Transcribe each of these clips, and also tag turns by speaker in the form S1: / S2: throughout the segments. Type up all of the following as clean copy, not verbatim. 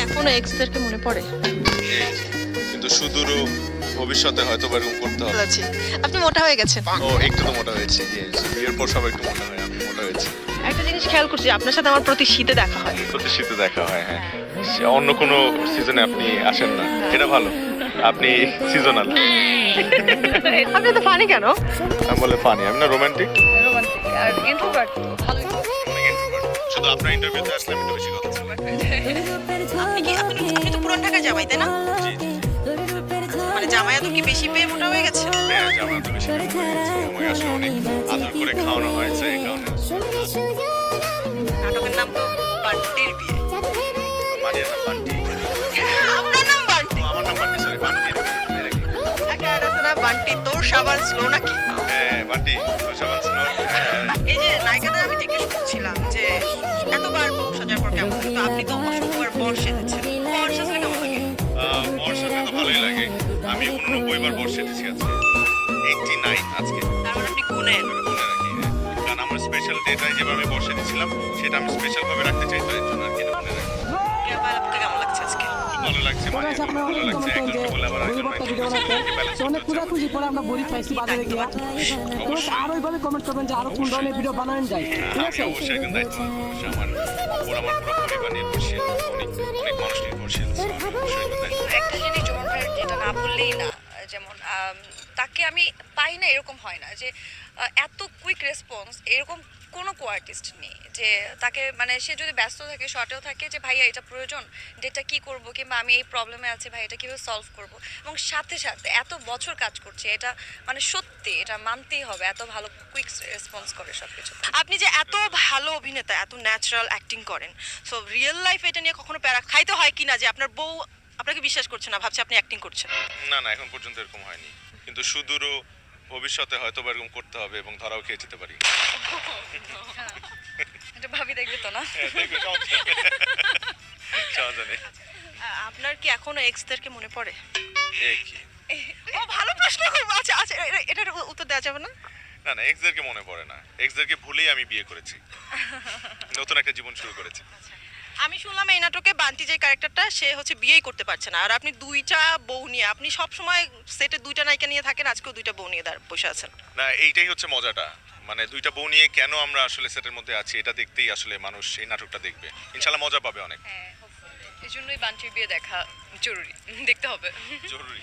S1: এখনো এক্সদেরকে মনে পড়ে?
S2: এই, কিন্তু সুদূর ভবিষ্যতে হয়তো বা এরকম করতে হবে।
S1: ভালো আছি। আপনি মোটা হয়ে গেছেন।
S2: ও একটু তো মোটা হয়েছে, বিয়ের পর সব একটু মোটা হয়, আমি মোটা হয়েছি।
S1: একটা জিনিস খেয়াল করছি, আপনার সাথে আমার প্রতি শীতে দেখা হয়।
S2: প্রতি শীতে দেখা হয়, হ্যাঁ। অন্য কোনো সিজনে আপনি আসেন না, এটা ভালো। আপনি সিজনাল।
S1: আপনি তো ফানি কেন?
S2: আমি বলে ফানি, আমি না রোমান্টিক।
S1: রোমান্টিক আর ইন্ট্রোভার্ট তো ভালোই।
S2: শুধু আপনার ইন্টারভিউতে আসলে আমি একটু বেশি কথা বলি।
S1: আপনি তো পুরান ঢাকায় জামাই, তাই না?
S2: জি, জি।
S1: মানে জামাই এত কি বেশি পেয়ে মোটা হয়ে গেছে?
S2: হ্যাঁ, জামা তো বেশি হয়েছে। আমাকে আসলে অনেক আদর করে খাওয়ানো হয়েছে এই কারণে।
S1: নাটকের নাম তো বান্টির বিয়ে।
S2: মারিয়া না বান্টি।
S1: আপনার নাম বান্টি?
S2: আমার নাম বান্টি, সরি বান্টি।
S1: একটা আর আছে না বান্টি তোর সাবান স্লো নাকি?
S2: হ্যাঁ, বান্টি। সুশাবান স্নোর। হ্যাঁ।
S1: এই যে নায়িকাদের আমি জিজ্ঞেস করছিলাম যে এতবার বউ সাজার পর কেমন, কিন্তু আপনি তো অসংখ্যবার বর সেজেছেন। বর সাজলে কেমন লাগে?
S2: বর্ষাতে তো ভালোই লাগে। আমি 89 বার বর্ষা এসেছি আজকে। 89 আজকে।
S1: তার মানে আপনি গুনেন।
S2: মনে রাখি, হ্যাঁ। কারণ আমার স্পেশাল ডেটায় যেভাবে আমি বর্ষা দিয়েছিলাম সেটা আমি স্পেশাল ভাবে রাখতে চাই, তো এর জন্য আর কি এটা মনে রাখি।
S1: এবার আপনাকে কেমন লাগছে আজকে?
S2: খুব ভালো লাগছে, মারিয়া, খুব ভালো লাগছে। একজনকে বলে আবার আরেকজন
S3: তো অনেক খোঁজাখুঁজি পরে আমরা গরিব পাইছি বাজারে গিয়া তো আরো এইভাবে কমেন্ট করবেন যে আরো কোন ধরনের ভিডিও বানানো যায়, ঠিক
S2: আমি
S3: আছে?
S2: অবশ্যই একজন দায়িত্ব অবশ্যই আমার পুরো পরিবার নির্ভরশীল, অনেক অনেক মানুষ নির্ভরশীল, so আমি অবশ্যই একজন দায়িত্ব।
S4: একটা জিনিস জোহর ভাইয়ের যেটা না বললেই না, যেমন তাকে আমি পাই না এরকম হয় না যে এত কুইক রেসপন্স এরকম কোনো কো আর্টিস্ট নেই যে তাকে মানে সে যদি ব্যস্ত থাকে শর্টেও থাকে যে ভাইয়া এটা প্রয়োজন, ডেটটা কী করবো, কিংবা আমি এই প্রবলেমে আছি ভাই এটা কীভাবে সলভ করবো, এবং সাথে সাথে এত বছর কাজ করছে, এটা মানে সত্যি এটা মানতেই হবে, এত ভালো কুইক রেসপন্স করে সব কিছু।
S1: আপনি যে এত ভালো অভিনেতা, এত ন্যাচারাল অ্যাক্টিং করেন, সো রিয়েল লাইফ এটা নিয়ে কখনো প্যারা খাইতে হয় কিনা যে আপনার বউ আপনাকে বিশ্বাস করছে না, ভাবছে আপনি অ্যাক্টিং করছেন?
S2: না না, এখন পর্যন্ত এরকম হয়নি, কিন্তু সুদূর ভবিষ্যতে হয়তো বা এরকম করতে হবে এবং ধরাও খেয়ে যেতে পারি।
S4: এটা ভাবি দেখবে তো না?
S2: হ্যাঁ, দেখবে, সমস্যা নেই।
S1: আপনার কি এখনো এক্সদেরকে মনে পড়ে?
S2: এ কি?
S1: ও ভালো প্রশ্ন করবো। আচ্ছা আচ্ছা, এটার উত্তর দেওয়া যাবে না?
S2: না না, এক্সদেরকে মনে পড়ে না। এক্সদেরকে ভুলেই আমি বিয়ে করেছি, নতুন একটা জীবন শুরু করেছি।
S1: আমি শুনলাম এই নাটকে বান্টি যে ক্যারেক্টারটা সে হচ্ছে বিয়েই করতে পারছে না, আর আপনি দুইটা বউ নিয়ে, আপনি সব সময় সেটে দুইটা নায়িকা নিয়ে থাকেন, আজকেও দুইটা বউ নিয়ে বসে আছেন।
S2: না, এইটাই হচ্ছে মজাটা, মানে দুইটা বউ নিয়ে কেন আমরা আসলে সেটের মধ্যে আছি এটা দেখতেই আসলে মানুষ এই নাটকটা দেখবে, ইনশাল্লাহ মজা পাবে অনেক।
S4: হ্যাঁ, এই জন্যই বান্টির বিয়ে দেখা জরুরি, দেখতে হবে।
S2: জরুরি।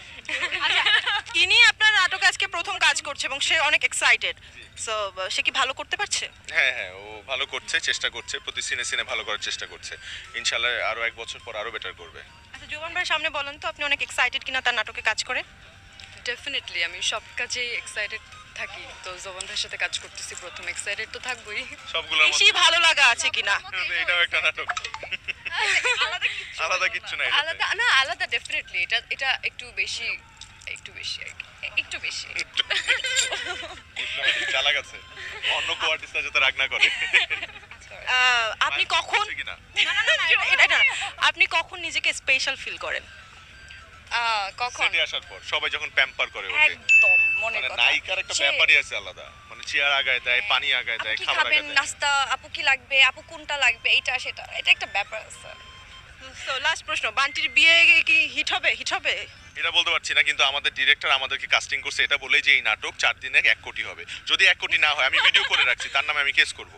S1: ইনি আপনার নাটকে আজকে প্রথম কাজ করছে এবং সে অনেক এক্সাইটেড, সো সে কি ভালো করতে পারছে?
S2: হ্যাঁ হ্যাঁ, ও ভালো করছে, চেষ্টা করছে, প্রতি সিনে সিনে ভালো করার চেষ্টা করছে। ইনশাল্লাহ আরো এক বছর পর আরো বেটার করবে।
S1: আচ্ছা, জুবান ভাইয়ের সামনে বলেন তো আপনি অনেক এক্সাইটেড কিনা তার নাটকে কাজ করে?
S4: ডেফিনেটলি আমি সব কাজেই এক্সাইটেড থাকি, তো জবান ভাইয়ের সাথে কাজ করতেছি প্রথম, এক্সাইটেড তো থাকবোই।
S2: সবগুলোর
S1: বেশি ভালো লাগা আছে কিনা?
S2: মধ্যে এটাও একটা নাটক, আলাদা কিচ্ছু নাই এটাতে।
S4: আলাদা না, আলাদা ডেফিনেটলি, এটা এটা একটু বেশি, একটু বেশি আর কি, একটু বেশি।
S2: চালাক আছে, অন্য কো আর্টিস্টরা যাতে রাগ না করে।
S1: আপনি কখন
S2: হচ্ছে কিনা?
S1: না না না না, এটা না। আপনি কখন নিজেকে স্পেশাল ফিল করেন?
S4: কখন?
S2: সেটে আসার পর সবাই যখন প্যাম্পার করে ওকে,
S4: একদম মনে
S2: মানে
S4: কথা।
S2: নায়িকার একটা
S4: সে-
S2: ব্যাপারই আছে আলাদা, মানে চেয়ার আগায় দেয়, পানি আগায়
S4: আপু
S2: দেয়,
S4: কি
S2: খাবার
S4: খাবেন,
S2: আগায় দেয়।
S4: নাস্তা, আপু কি লাগবে, আপু কোনটা লাগবে, এইটা সেটা, এটা একটা ব্যাপার আছে।
S1: সো লাস্ট প্রশ্ন, বান্টির বিয়ে কি হিট হবে? হিট হবে?
S2: এটা বলতে পারছি না, কিন্তু আমাদের ডিরেক্টর আমাদেরকে কাস্টিং করছে এটা বলেই যে এই নাটক 4 দিনে 1 কোটি হবে। যদি 1 কোটি না হয় আমি ভিডিও করে রাখছি, তার নামে আমি কেস করব।